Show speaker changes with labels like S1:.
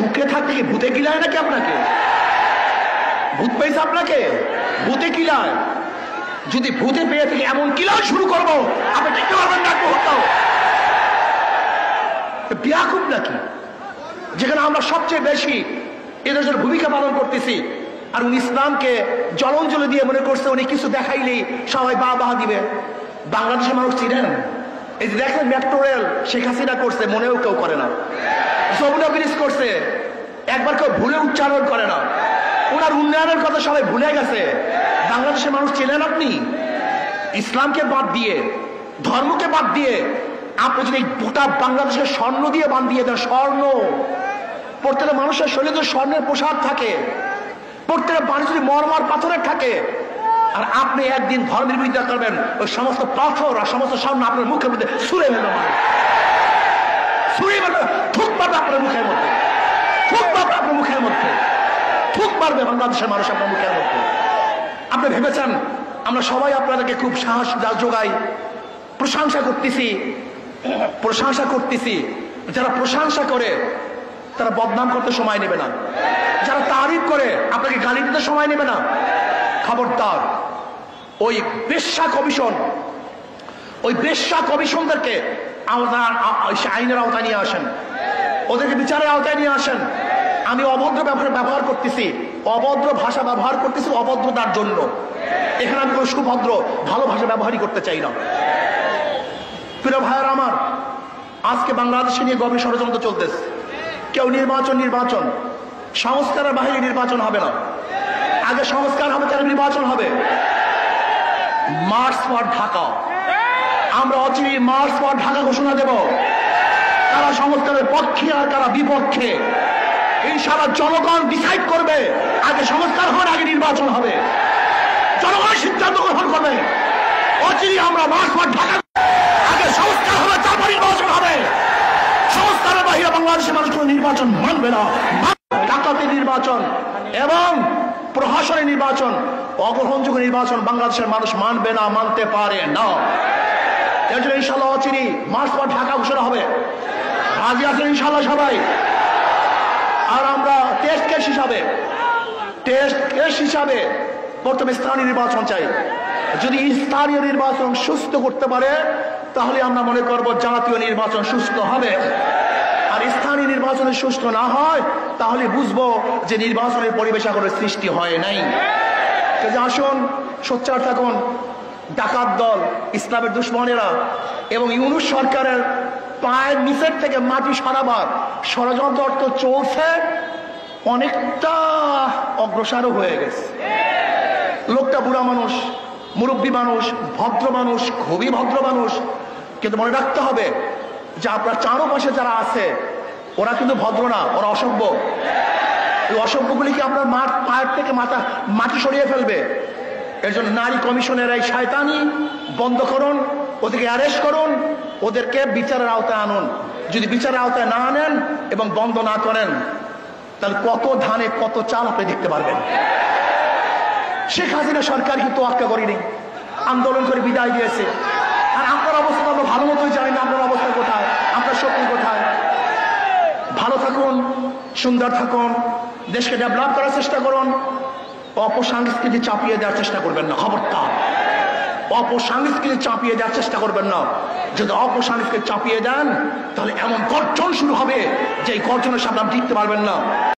S1: সুখে থাকতে কি ভূতে কিলায় নাকি আপনাকে? ভূত পেয়েছে আপনাকে? ভূতে কিলায়? যদি ভূতে পেয়ে থেকে এমন কিলা শুরু করবো, আপনি দেখতে পারবেন না বিয়াকুব নাকি, যেখানে আমরা সবচেয়ে বেশি এদেশের ভূমিকা পালন করতেছি, আর উনি ইসলামকে জলঞ্জলি দিয়ে মনে করছে উনি কিছু দেখাইলেই সবাই বাহবা দিবে। বাংলাদেশের মানুষ চিনেন? এই যে দেখেন মেট্রো রেল শেখ হাসিনা করছে, মনেও কেউ করে না। যমুনা ব্রিজ করছে, একবার কেউ ভুলে উচ্চারণ করে না। ওনার উন্নয়নের কথা সবাই ভুলে গেছে। বাংলাদেশের মানুষ চিনেন আপনি? ইসলামকে বাদ দিয়ে, ধর্মকে বাদ দিয়ে আপনি যদি গোটা বাংলাদেশের স্বর্ণ দিয়ে বান্ধিয়ে দেন, স্বর্ণ, প্রত্যেকটা মানুষের শরীরে স্বর্ণের পোশাক থাকে, প্রত্যেকটা মানুষ যদি মরমর পাথরের থাকে, আর আপনি একদিন ধর্মের বিরোধিতা করবেন, ওই সমস্ত পাথর আর সমস্ত স্বর্ণ আপনার মুখের মধ্যে ছুঁড়ে ফেলবে, ছুঁড়ে ফেলবে, থুক পারবে আপনার মুখের মধ্যে, থুক পারবে আপনার মুখের মধ্যে, থুক পারবে বাংলাদেশের মানুষ আপনার মুখের মধ্যে। আপনি ভেবেছেন আমরা সবাই আপনাদেরকে খুব সাহস যোগাই, প্রশংসা করতেছি। যারা প্রশংসা করে তারা বদনাম করতে সময় নেবে না, যারা তারিফ করে আপনাকে গালি দিতে সময় নেবে না। খবরদার, ওই বেশ্যা কমিশনদেরকে আইনের আওতায় নিয়ে আসেন, ওদেরকে বিচারের আওতায় নিয়ে আসেন। আমি অভদ্র ব্যবহার করতেছি, অভদ্র ভাষা ব্যবহার করতেছি অভদ্রতার জন্য। এখানে আমি কোনো সুভদ্র ভালো ভাষা ব্যবহারই করতে চাই না। প্রিয় ভাইয়েরা আমার, আজকে বাংলাদেশে নিয়ে গভীর ষড়যন্ত্র চলতেছে। কেউ নির্বাচন সংস্কারের বাহিরে নির্বাচন হবে না, আগে সংস্কার হবে তার নির্বাচন হবে। মার্চ ফর ঢাকা, আমরা অচিরেই মার্চ ফর ঢাকা ঘোষণা দেব। কারা সংস্কারের পক্ষে আর কারা বিপক্ষে ইনশাআল্লাহ জনগণ ডিসাইড করবে। আগে সংস্কার হবে, আগে নির্বাচন হবে, জনগণ সিদ্ধান্ত গ্রহণ করবে। অচিরেই আমরা মার্চ ফর ঢাকা, আগে সংস্কার হবে তারপর নির্বাচন হবে। সংস্কারের বাহিরে বাংলাদেশের মানুষ কোনো নির্বাচন মানবে না। ডাকাতি নির্বাচন এবং প্রহসনের নির্বাচন, অগ্রহণযোগ্য নির্বাচন বাংলাদেশের মানুষ মানবে না, মানতে পারে না। এর জন্য ইনশাআল্লাহ অচিরেই মার্চ ফর ঢাকা ঘোষণা হবে। রাজি আছেন ইনশাআল্লাহ সবাই? আর আমরা টেস্ট কেস হিসাবে প্রথমে স্থানীয় নির্বাচন চাই। যদি স্থানীয় নির্বাচন সুস্থ করতে পারে তাহলে আমরা মনে করব জাতীয় নির্বাচন সুস্থ হবে। আর স্থানীয় নির্বাচনে সুস্থ না হয় তাহলে বুঝবো যে নির্বাচনের পরিবেশ এখনো সৃষ্টি হয় নাই। আসুন সোচ্চার থাকুন। ডাকাত দল, ইসলামের দুশ্মনেরা এবং ইউনূস সরকারের পায়ের নিচের থেকে মাটি সরাবার ষড়যন্ত্র চলছে, অনেকটা অগ্রসরও হয়ে গেছে। লোকটা বুড়া মানুষ, মুরব্বী মানুষ, ভদ্র মানুষ, খুবই ভদ্র মানুষ, কিন্তু মনে রাখতে হবে যে আপনার চারপাশে যারা আছে ওরা কিন্তু ভদ্র না, ওরা অসভ্য। এই অসভ্যগুলিকে আপনার পায়ের থেকে মাটি সরিয়ে ফেলবে। এর জন্য নারী কমিশনের এই শয়তানি বন্ধ করুন, ওদেরকে অ্যারেস্ট করুন, ওদেরকে বিচারের আওতায় আনুন। যদি বিচারের আওতায় না আনেন এবং বন্ধ না করেন তাহলে কত ধানে কত চাল আপনি দেখতে পারবেন। শেখ হাসিনা সরকার কিন্তু তোয়াক্কা করেনি, আন্দোলন করে বিদায় দিয়েছে। আর আপনার অবস্থা আমরা ভালো মতোই জানি না আপনার অবস্থা কোথায়, আপনার শক্তি কোথায়। ভালো থাকুন, সুন্দর থাকুন, দেশকে ডেভেলপ করার চেষ্টা করুন। অপসংস্কৃতি চাপিয়ে দেওয়ার চেষ্টা করবেন না, খবরদার। অপসংস্কৃতি চাপিয়ে দেওয়ার চেষ্টা করবেন না। যদি অপসংস্কৃতি চাপিয়ে দেন তাহলে এমন গর্জন শুরু হবে যে গর্জনের সামনে আপনি টিকতে পারবেন না।